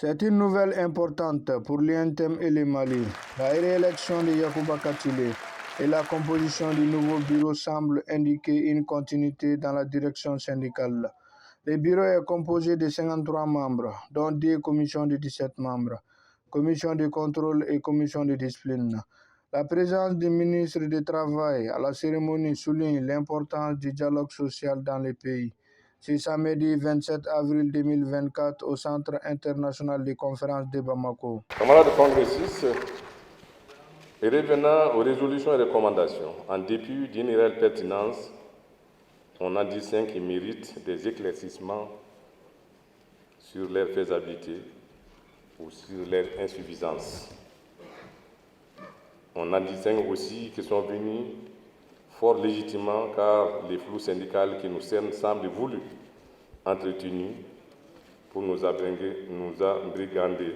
C'est une nouvelle importante pour l'INTEM et le Mali. La réélection de Yacouba Katile et la composition du nouveau bureau semblent indiquer une continuité dans la direction syndicale. Le bureau est composé de 53 membres, dont 10 commissions de 17 membres, commission de contrôle et commission de discipline. La présence du ministre du Travail à la cérémonie souligne l'importance du dialogue social dans le pays. C'est samedi 27 avril 2024 au Centre international de conférences de Bamako. Camarades congressistes, et revenant aux résolutions et recommandations, en dépit d'une réelle pertinence, on en distingue qui méritent des éclaircissements sur leur faisabilité ou sur leur insuffisance. On en distingue aussi qui sont venus fort légitimement car les flous syndicales qui nous cernent semblent voulus, entretenus pour nous abrigander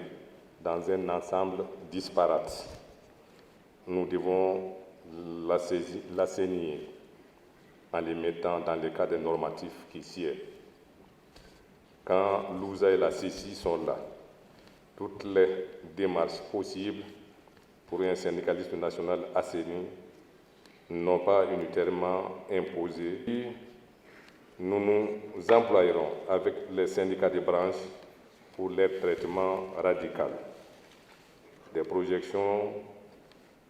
dans un ensemble disparate. Nous devons l'assainir en les mettant dans le cadre normatif qui sied. Quand l'USA et la CECI sont là, toutes les démarches possibles pour un syndicalisme national assaini n'ont pas unitairement imposé. Nous nous employerons avec les syndicats de branche pour leur traitement radical. Des projections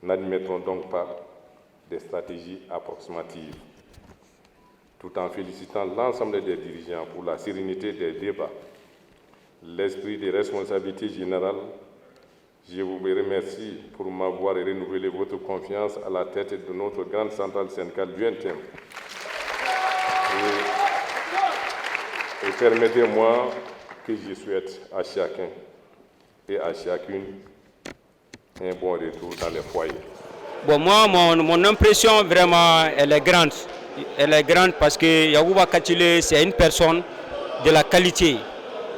n'admettront donc pas des stratégies approximatives. Tout en félicitant l'ensemble des dirigeants pour la sérénité des débats, l'esprit de responsabilité générale, je vous remercie pour m'avoir renouvelé votre confiance à la tête de notre grande centrale syndicale du NTM. Et permettez-moi que je souhaite à chacun et à chacune un bon retour dans les foyers. Bon, moi, mon impression, vraiment, elle est grande. Elle est grande parce que Yacouba Katile, c'est une personne de la qualité.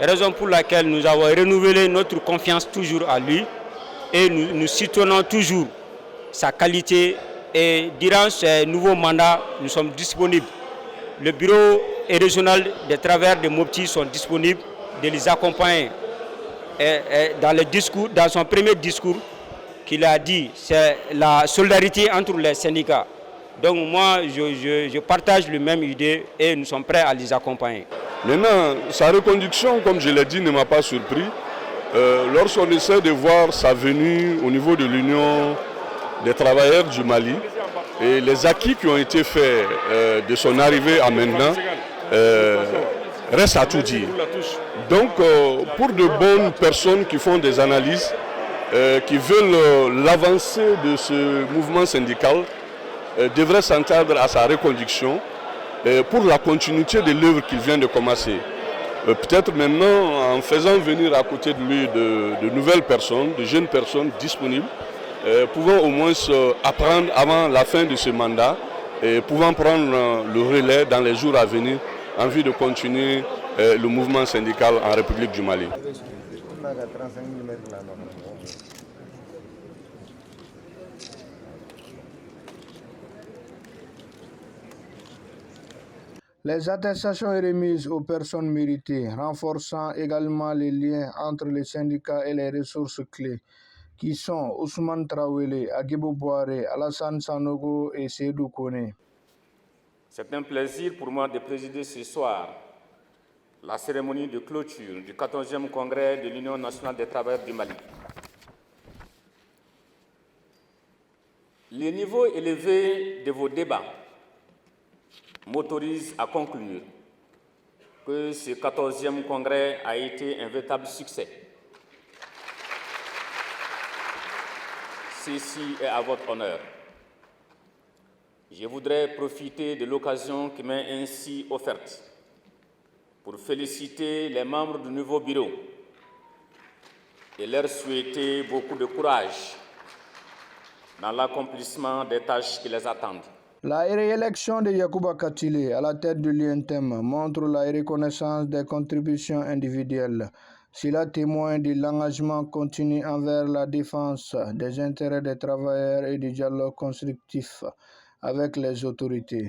Raison pour laquelle nous avons renouvelé notre confiance toujours à lui et nous soutenons toujours sa qualité. Et durant ce nouveau mandat, nous sommes disponibles. Le bureau régional des travailleurs de Mopti sont disponibles de les accompagner. Et dans son premier discours, qu'il a dit, c'est la solidarité entre les syndicats. Donc moi, je partage la même idée et nous sommes prêts à les accompagner. Maintenant, sa reconduction, comme je l'ai dit, ne m'a pas surpris. Lorsqu'on essaie de voir sa venue au niveau de l'Union des travailleurs du Mali et les acquis qui ont été faits de son arrivée à maintenant, reste à tout dire. Donc, pour de bonnes personnes qui font des analyses, qui veulent l'avancée de ce mouvement syndical, devraient s'entendre à sa reconduction pour la continuité de l'œuvre qu'il vient de commencer. Peut-être maintenant, en faisant venir à côté de lui de nouvelles personnes, de jeunes personnes disponibles, pouvant au moins apprendre avant la fin de ce mandat et pouvant prendre le relais dans les jours à venir en vue de continuer le mouvement syndical en République du Mali. Les attestations remises aux personnes méritées, renforçant également les liens entre les syndicats et les ressources clés, qui sont Ousmane Traoré, Agibou Boiré, Alassane Sanogo et Seydou Kone. C'est un plaisir pour moi de présider ce soir la cérémonie de clôture du 14e congrès de l'Union nationale des travailleurs du Mali. Le niveau élevé de vos débats m'autorise à conclure que ce 14e congrès a été un véritable succès. Ceci est à votre honneur. Je voudrais profiter de l'occasion qui m'est ainsi offerte pour féliciter les membres du nouveau bureau et leur souhaiter beaucoup de courage dans l'accomplissement des tâches qui les attendent. La réélection de Yacouba Katile à la tête de l'INTEM montre la reconnaissance des contributions individuelles. Cela témoigne de l'engagement continu envers la défense des intérêts des travailleurs et du dialogue constructif avec les autorités.